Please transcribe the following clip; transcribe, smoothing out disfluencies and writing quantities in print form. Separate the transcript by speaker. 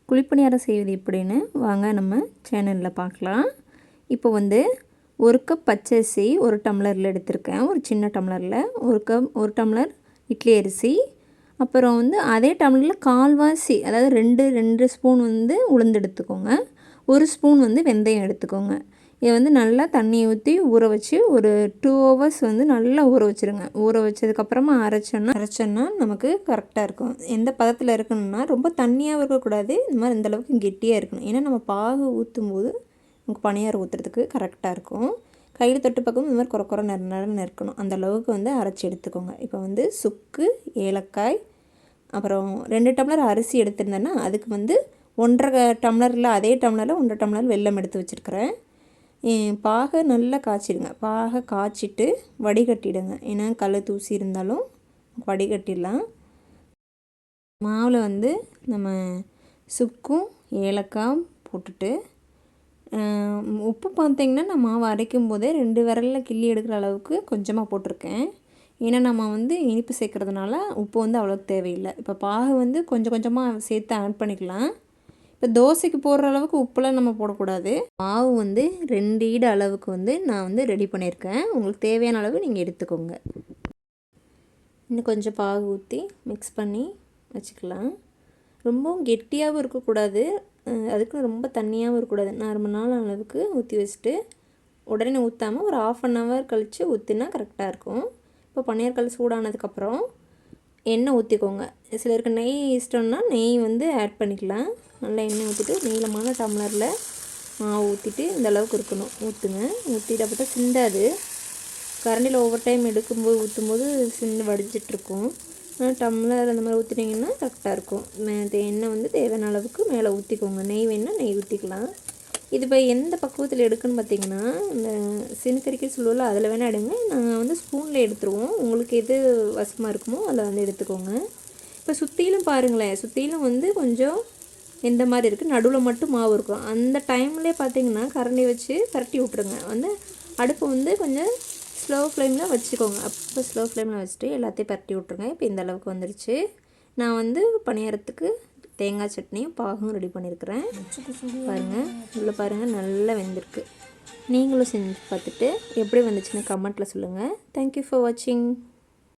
Speaker 1: குழிப்பணியாரம் செய்வது எப்படின்னு வாங்க நம்ம சேனலில் பார்க்கலாம். இப்போ வந்து 1 கப் பச்சரிசி 1 டம்ளரில் எடுத்திருக்கேன். ஒரு சின்ன டம்ளரில் 1 டம்ளர் இட்லி அரிசி, அப்புறம் வந்து அதே டம்ளரில் கால்வாசி, அதாவது 2 ஸ்பூன் வந்து உளுந்து எடுத்துக்கோங்க, 1 ஸ்பூன் வந்து வெந்தயம் எடுத்துக்கோங்க. இதை வந்து நல்லா தண்ணி ஊற்றி ஊற வச்சு ஒரு 2 ஹவர்ஸ் வந்து நல்லா ஊற வச்சுருங்க. ஊற வச்சதுக்கப்புறமா அரைச்சோன்னா நமக்கு கரெக்டாக இருக்கும். எந்த பதத்தில் இருக்கணும்னா ரொம்ப தண்ணியாகவும் இருக்கக்கூடாது, இந்த மாதிரி இந்தளவுக்கு கெட்டியாக இருக்கணும். ஏன்னா நம்ம பாகு ஊற்றும்போது நமக்கு பணியாரம் ஊற்றுறதுக்கு கரெக்டாக இருக்கும். கையில் தொட்டு பக்கம் இந்த மாதிரி குறை நேரம் இருக்கணும். அந்த அளவுக்கு வந்து அரைச்சி எடுத்துக்கோங்க. இப்போ வந்து சுக்கு, ஏலக்காய், அப்புறம் 2 டம்ளர் அரிசி எடுத்திருந்தேன்னா அதுக்கு வந்து 1.5 டம்ளரில் அதே டம்ளரில் 1.5 டம்ளர் வெல்லம் எடுத்து வச்சுருக்கிறேன். பாகை நல்லா காய்ச்சிடுங்க. பாகை காய்ச்சிட்டு வடிகட்டிடுங்க. ஏன்னா கல் தூசி இருந்தாலும் வடிகட்டிடலாம். மாவில் வந்து நம்ம சுக்கும் ஏலக்காய் போட்டுட்டு, உப்பு பார்த்திங்கன்னா நான் மாவு அரைக்கும் போதே 2 விரலில் கிள்ளி எடுக்கிற அளவுக்கு கொஞ்சமாக போட்டிருக்கேன். ஏன்னா நம்ம வந்து இனிப்பு சேர்க்குறதுனால உப்பு வந்து அவ்வளோக்கு தேவையில்லை. இப்போ பாகு வந்து கொஞ்சம் கொஞ்சமாக சேர்த்து ஆட் பண்ணிக்கலாம். இப்போ தோசைக்கு போடுற அளவுக்கு உப்புலாம் நம்ம போடக்கூடாது. மாவு வந்து 2 ஈடு அளவுக்கு வந்து நான் வந்து ரெடி பண்ணியிருக்கேன். உங்களுக்கு தேவையான அளவு நீங்கள் எடுத்துக்கோங்க. இன்னும் கொஞ்சம் பாகு ஊற்றி மிக்ஸ் பண்ணி வச்சுக்கலாம். ரொம்பவும் கெட்டியாகவும் இருக்கக்கூடாது, அதுக்கு ரொம்ப தண்ணியாகவும் இருக்கக்கூடாது. நார்மலான அளவுக்கு ஊற்றி வச்சுட்டு உடனே ஊற்றாமல் ஒரு 1/2 ஹவர் கழித்து ஊற்றினா கரெக்டாக இருக்கும். இப்போ பன்னீர்கல் சூடானதுக்கப்புறம் எண்ணெய் ஊற்றிக்கோங்க. சிலருக்கு நெய் இஷ்டம்னா நெய் வந்து ஆட் பண்ணிக்கலாம். நல்லா எண்ணெய் ஊற்றிட்டு நீளமான டம்ளரில் மாவு ஊற்றிட்டு இந்த அளவுக்கு இருக்கணும் ஊற்றுங்க. ஊற்றிட்டு அப்போ தான் சிந்தாது. கரண்டியில் ஒவ்வொரு டைம் எடுக்கும்போது ஊற்றும்போது சிந்து வடிஞ்சிட்ருக்கும். டம்ளர் அந்த மாதிரி ஊற்றிட்டிங்கன்னா கரெக்டாக இருக்கும். எண்ணெய் வந்து தேவையான அளவுக்கு மேலே ஊற்றிக்கோங்க. நெய் வேணுன்னா நெய் ஊற்றிக்கலாம். இது இப்போ எந்த பக்குவத்தில் எடுக்குன்னு பார்த்தீங்கன்னா, இந்த சினுக்கரிக்கை சொல்லுவோம்ல, அதில் வேணால் எடுங்க. நாங்கள் வந்து ஸ்பூனில் எடுத்துருவோம். உங்களுக்கு எது வசமாக இருக்குமோ அதில் வந்து எடுத்துக்கோங்க. இப்போ சுற்றிலும் பாருங்களேன், சுற்றிலும் வந்து கொஞ்சம் எந்த மாதிரி இருக்குது, நடுவில் மட்டும் மாவு இருக்கும். அந்த டைம்லேயே பார்த்தீங்கன்னா கரண்டி வச்சு பரட்டி விட்ருங்க. வந்து அடுப்பு வந்து கொஞ்சம் ஸ்லோ ஃப்ளேமில் வச்சுக்கோங்க. அப்போ ஸ்லோ ஃப்ளேமில் வச்சுட்டு எல்லாத்தையும் பரட்டி விட்ருங்க. இப்போ இந்த அளவுக்கு வந்துடுச்சு. நான் வந்து பணியாரத்துக்கு தேங்காய் சட்னியும் பாகும் ரெடி பண்ணியிருக்கிறேன். பாருங்கள், உள்ளே பாருங்கள் நல்லா வெந்திருக்கு. நீங்களும் செஞ்சு பார்த்துட்டு எப்படி வந்துச்சுன்னு கமெண்ட்டில் சொல்லுங்கள். தேங்க்யூ ஃபார் வாட்சிங்.